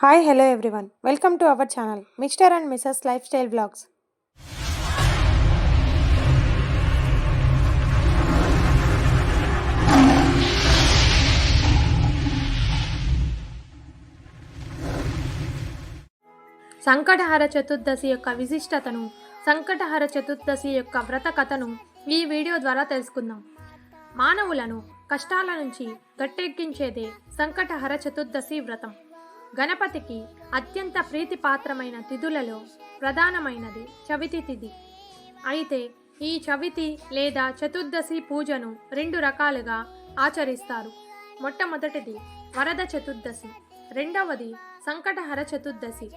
Hi, hello everyone. Welcome to our channel, Mr. and Mrs. Lifestyle Vlogs. Sankatahara చతుర్దశి యొక్క విశిష్టతను, సంకటహర చతుర్దశి యొక్క వ్రత కథను ఈ వీడియో ద్వారా తెలుసుకుందాం. మానవులను కష్టాల నుంచి గట్టెక్కించేదే సంకటహర చతుర్దశి వ్రతం. గణపతికి అత్యంత ప్రీతిపాత్రమైన తిథులలో ప్రధానమైనది చవితి తిథి. అయితే ఈ చవితి లేదా చతుర్దశి పూజను రెండు రకాలుగా ఆచరిస్తారు. మొట్టమొదటిది వరద చతుర్దశి, రెండవది సంకటహర చతుర్దశి.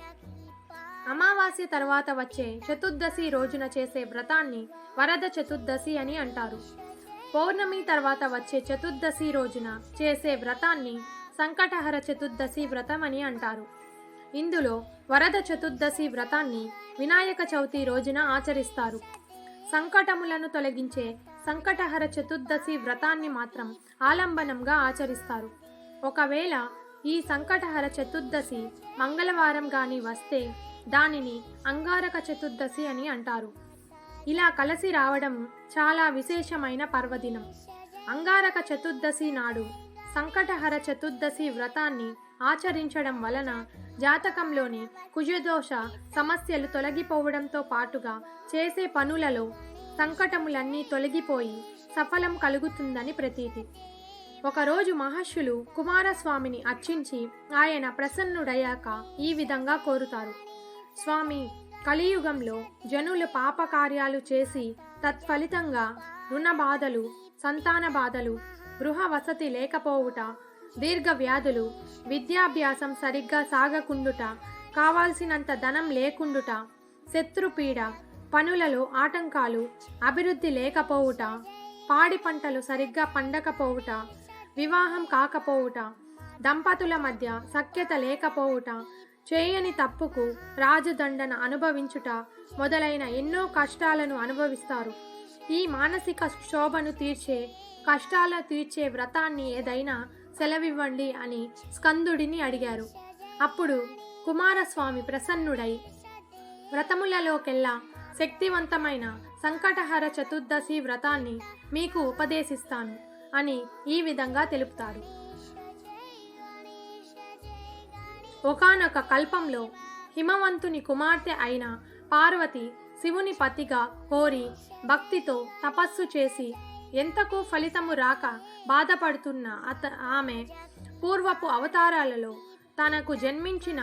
అమావాస్య తర్వాత వచ్చే చతుర్దశి రోజున చేసే వ్రతాన్ని వరద చతుర్దశి అని అంటారు. పౌర్ణమి తర్వాత వచ్చే చతుర్దశి రోజున చేసే వ్రతాన్ని సంకటహర చతుర్దశి వ్రతం అని అంటారు. ఇందులో వరద చతుర్దశి వ్రతాన్ని వినాయక చవితి రోజున ఆచరిస్తారు. సంకటములను తొలగించే సంకటహర చతుర్దశి వ్రతాన్ని మాత్రం ఆలంబనంగా ఆచరిస్తారు. ఒకవేళ ఈ సంకటహర చతుర్దశి మంగళవారం గాని వస్తే దానిని అంగారక చతుర్దశి అని అంటారు. ఇలా కలిసి రావడం చాలా విశేషమైన పర్వదినం. అంగారక చతుర్దశి నాడు సంకటహర చతుర్దశి వ్రతాన్ని ఆచరించడం వలన జాతకంలోని కుజదోష సమస్యలు తొలగిపోవడంతో పాటుగా చేసే పనులలో సంకటములన్నీ తొలగిపోయి సఫలం కలుగుతుందని ప్రతీతి. ఒకరోజు మహర్షులు కుమారస్వామిని అర్చించి ఆయన ప్రసన్నుడయ్యాక ఈ విధంగా కోరుతారు: స్వామి, కలియుగంలో జనులు పాపకార్యాలు చేసి తత్ఫలితంగా రుణ బాధలు, సంతాన బాధలు, గృహ వసతి లేకపోవుట, దీర్ఘ వ్యాధులు, విద్యాభ్యాసం సరిగ్గా సాగకుండుట, కావాల్సినంత ధనం లేకుండుట, శత్రుపీడ, పనులలో ఆటంకాలు, అభివృద్ధి లేకపోవుట, పాడి పంటలు సరిగ్గా పండకపోవుట, వివాహం కాకపోవుట, దంపతుల మధ్య సఖ్యత లేకపోవుట, చేయని తప్పుకు రాజదండన అనుభవించుట మొదలైన ఎన్నో కష్టాలను అనుభవిస్తారు. ఈ మానసిక శోభను తీర్చే, కష్టాల తీర్చే వ్రతాన్ని ఏదైనా సెలవివ్వండి అని స్కందుడిని అడిగారు. అప్పుడు కుమారస్వామి ప్రసన్నుడై వ్రతములలోకెల్లా శక్తివంతమైన సంకటహర చతుర్దశి వ్రతాన్ని మీకు ఉపదేశిస్తాను అని ఈ విధంగా తెలుపుతారు. ఒకానొక కల్పంలో హిమవంతుని కుమార్తె అయిన పార్వతి శివుని పతిగా కోరి భక్తితో తపస్సు చేసి ఎంతకు ఫలితము రాక బాధపడుతున్న ఆమె పూర్వపు అవతారాలలో తనకు జన్మించిన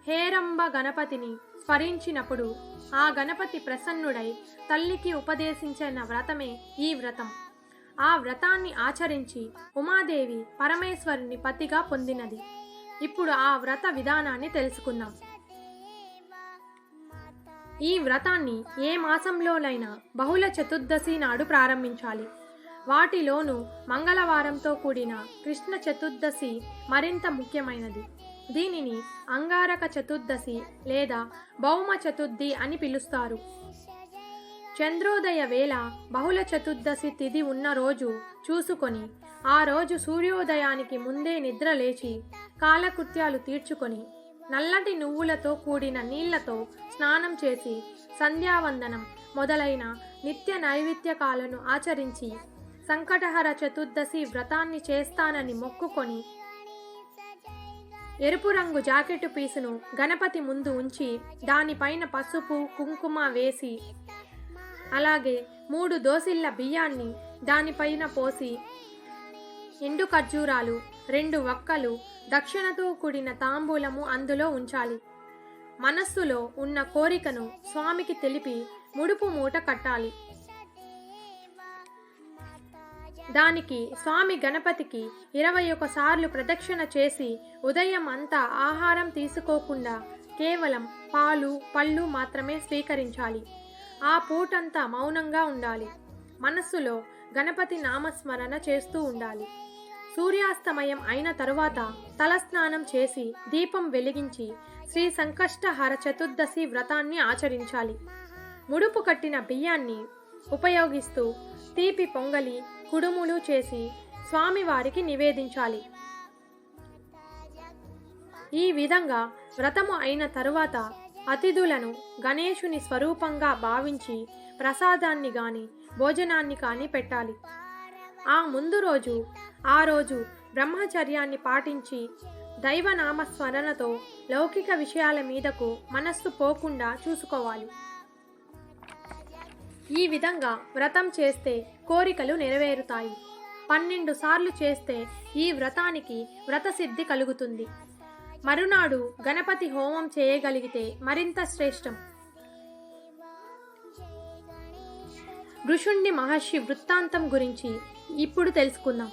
హేరంబ గణపతిని స్మరించినప్పుడు ఆ గణపతి ప్రసన్నుడై తల్లికి ఉపదేశించిన వ్రతమే ఈ వ్రతం. ఆ వ్రతాన్ని ఆచరించి ఉమాదేవి పరమేశ్వరుని పతిగా పొందినది. ఇప్పుడు ఆ వ్రత విధానాన్ని తెలుసుకుందాం. ఈ వ్రతాన్ని ఏ మాసంలోనైనా బహుళ చతుర్దశి నాడు ప్రారంభించాలి. వాటిలోనూ మంగళవారంతో కూడిన కృష్ణ చతుర్దశి మరింత ముఖ్యమైనది. దీనిని అంగారక చతుర్దశి లేదా భౌమ చతుర్థి అని పిలుస్తారు. చంద్రోదయ వేళ బహుళ చతుర్దశి తిథి ఉన్న రోజు చూసుకొని ఆ రోజు సూర్యోదయానికి ముందే నిద్ర లేచి కాలకృత్యాలు తీర్చుకొని నల్లటి నువ్వులతో కూడిన నీళ్లతో స్నానం చేసి సంధ్యావందనం మొదలైన నిత్య నైవేద్యకాలను ఆచరించి సంకటహర చతుర్దశి వ్రతాన్ని చేస్తానని మొక్కుకొని ఎరుపు రంగు జాకెట్టు పీసును గణపతి ముందు ఉంచి దానిపైన పసుపు, కుంకుమ వేసి అలాగే 3 దోసిళ్ల బియ్యాన్ని దానిపైన పోసి ఎండు ఖర్జూరాలు, 2 వక్కలు, దక్షిణతో కూడిన తాంబూలము అందులో ఉంచాలి. మనస్సులో ఉన్న కోరికను స్వామికి తెలిపి ముడుపు మూట కట్టాలి. దానికి స్వామి గణపతికి 21 సార్లు ప్రదక్షిణ చేసి ఉదయం అంతా ఆహారం తీసుకోకుండా కేవలం పాలు, పళ్ళు మాత్రమే స్వీకరించాలి. ఆ పూటంతా మౌనంగా ఉండాలి. మనస్సులో గణపతి నామస్మరణ చేస్తూ ఉండాలి. సూర్యాస్తమయం అయిన తరువాత తలస్నానం చేసి దీపం వెలిగించి శ్రీ సంకష్టహర చతుర్దశి వ్రతాన్ని ఆచరించాలి. ముడుపు కట్టిన బియ్యాన్ని ఉపయోగిస్తూ తీపి పొంగలి, కుడుములు చేసి స్వామివారికి నివేదించాలి. ఈ విధంగా వ్రతము అయిన తరువాత అతిథులను గణేశుని స్వరూపంగా భావించి ప్రసాదాన్ని గాని భోజనాన్ని కానీ పెట్టాలి. ఆ ముందు రోజు ఆ రోజు బ్రహ్మచర్యాన్ని పాటించి దైవనామస్మరణతో లౌకిక విషయాల మీదకు మనస్సు పోకుండా చూసుకోవాలి. ఈ విధంగా వ్రతం చేస్తే కోరికలు నెరవేరుతాయి. 12 సార్లు చేస్తే ఈ వ్రతానికి వ్రతసిద్ధి కలుగుతుంది. మరునాడు గణపతి హోమం చేయగలిగితే మరింత శ్రేష్టం. భృషుండి మహర్షి వృత్తాంతం గురించి ఇప్పుడు తెలుసుకుందాం.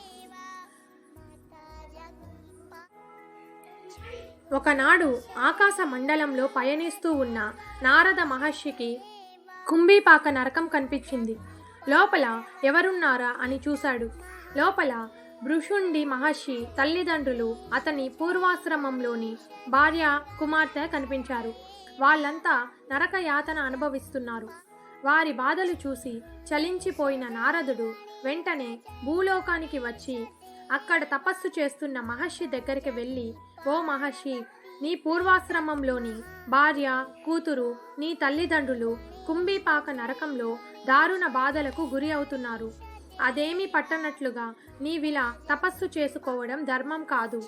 ఒకనాడు ఆకాశ మండలంలో పయనిస్తూ ఉన్న నారద మహర్షికి కుంభీపాక నరకం కనిపించింది. లోపల ఎవరున్నారా అని చూశాడు. లోపల భృషుండి మహర్షి తల్లిదండ్రులు, అతని పూర్వాశ్రమంలోని భార్య, కుమార్తె కనిపించారు. వాళ్ళంతా నరక యాతన అనుభవిస్తున్నారు. వారి బాధలు చూసి చలించిపోయిన నారదుడు వెంటనే భూలోకానికి వచ్చి అక్కడ తపస్సు చేస్తున్న మహర్షి దగ్గరికి వెళ్ళి, ఓ మహర్షి, నీ పూర్వాశ్రమంలోని భార్య, కూతురు, నీ తల్లిదండ్రులు కుంభీపాక నరకంలో దారుణ బాధలకు గురి అవుతున్నారు. అదేమీ పట్టనట్లుగా నీవిలా తపస్సు చేసుకోవడం ధర్మం కాదు.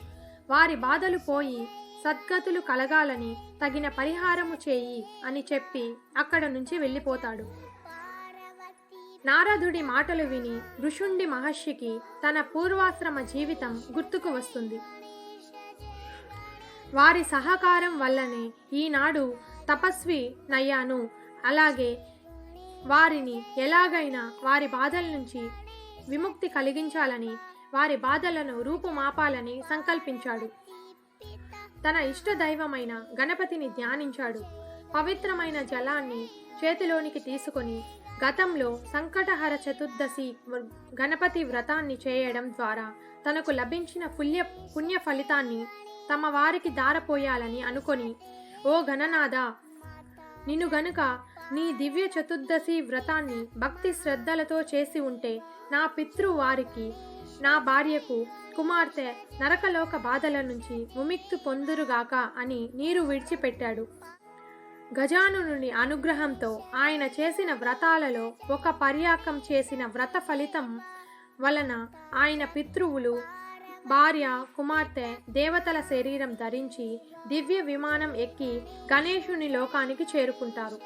వారి బాధలు పోయి సద్గతులు కలగాలని తగిన పరిహారము చేయి అని చెప్పి అక్కడ నుంచి వెళ్ళిపోతాడు. నారదుడి మాటలు విని భృషుండి మహర్షికి తన పూర్వాశ్రమ జీవితం గుర్తుకు వస్తుంది. వారి సహకారం వల్లనే ఈనాడు తపస్వి నయ్యాను. అలాగే వారిని ఎలాగైనా వారి బాధల నుంచి విముక్తి కలిగించాలని, వారి బాధలను రూపుమాపాలని సంకల్పించాడు. తన ఇష్ట దైవమైన గణపతిని ధ్యానించాడు. పవిత్రమైన జలాన్ని చేతిలోనికి తీసుకొని గతంలో సంకటహర చతుర్దశి గణపతి వ్రతాన్ని చేయడం ద్వారా తనకు లభించిన పుణ్య ఫలితాన్ని తమ వారికి దారపోయాలని అనుకొని, ఓ గణనాథ, నిన్ను గనుక నీ దివ్య చతుర్దశి వ్రతాన్ని భక్తి శ్రద్ధలతో చేసి ఉంటే నా పితృవారికి, నా భార్యకు, కుమార్తె నరకలోక బాధల నుంచి విముక్తి పొందురుగాక అని నీరు విడిచిపెట్టాడు. గజానుని అనుగ్రహంతో ఆయన చేసిన వ్రతాలలో ఒక పర్యాకం చేసిన వ్రత ఫలితం వలన ఆయన పితృవులు, భార్య, కుమార్తె దేవతల శరీరం ధరించి దివ్య విమానం ఎక్కి గణేశుని లోకానికి చేరుకుంటారు.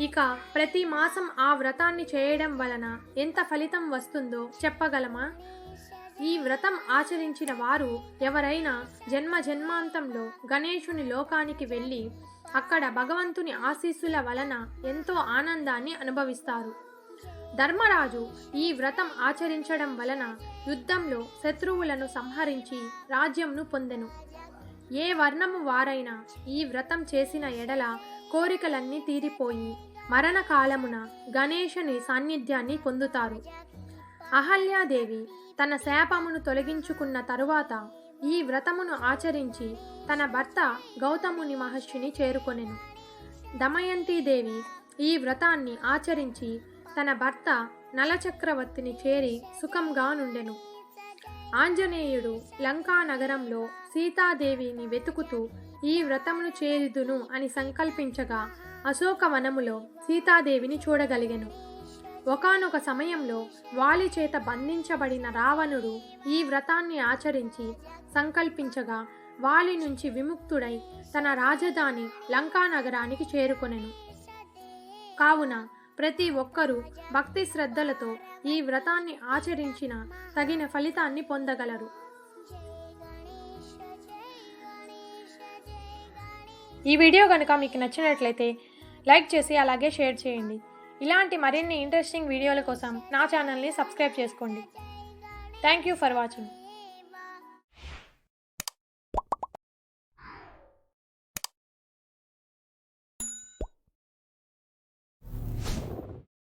ఇక ప్రతి మాసం ఆ వ్రతాన్ని చేయడం వలన ఎంత ఫలితం వస్తుందో చెప్పగలమా? ఈ వ్రతం ఆచరించిన వారు ఎవరైనా జన్మాంతంలో గణేశుని లోకానికి వెళ్ళి అక్కడ భగవంతుని ఆశీస్సుల వలన ఎంతో ఆనందాన్ని అనుభవిస్తారు. ధర్మరాజు ఈ వ్రతం ఆచరించడం వలన యుద్ధంలో శత్రువులను సంహరించి రాజ్యంను పొందెను. ఏ వర్ణము వారైనా ఈ వ్రతం చేసిన ఎడల కోరికలన్నీ తీరిపోయి మరణకాలమున గణేశుని సాన్నిధ్యాన్ని పొందుతారు. అహల్యాదేవి తన శాపమును తొలగించుకున్న తరువాత ఈ వ్రతమును ఆచరించి తన భర్త గౌతముని మహర్షిని చేరుకొనెను. దమయంతీదేవి ఈ వ్రతాన్ని ఆచరించి తన భర్త నలచక్రవర్తిని చేరి సుఖంగా నుండెను. ఆంజనేయుడు లంకా నగరంలో సీతాదేవిని వెతుకుతూ ఈ వ్రతమును చేయుదును అని సంకల్పించగా అశోకవనములో సీతాదేవిని చూడగలిగెను. ఒకానొక సమయంలో వాలి చేత బంధించబడిన రావణుడు ఈ వ్రతాన్ని ఆచరించి సంకల్పించగా వాలి నుంచి విముక్తుడై తన రాజధాని లంకా నగరానికి చేరుకొనెను. కావున ప్రతి ఒక్కరూ భక్తి శ్రద్ధలతో ఈ వ్రతాన్ని ఆచరించిన తగిన ఫలితాన్ని పొందగలరు. ఈ వీడియో కనుక మీకు నచ్చినట్లయితే లైక్ చేసి అలాగే షేర్ చేయండి. ఇలాంటి మరిన్ని ఇంట్రెస్టింగ్ వీడియోల కోసం నా ఛానల్ని సబ్స్క్రైబ్ చేసుకోండి. Thank you for watching.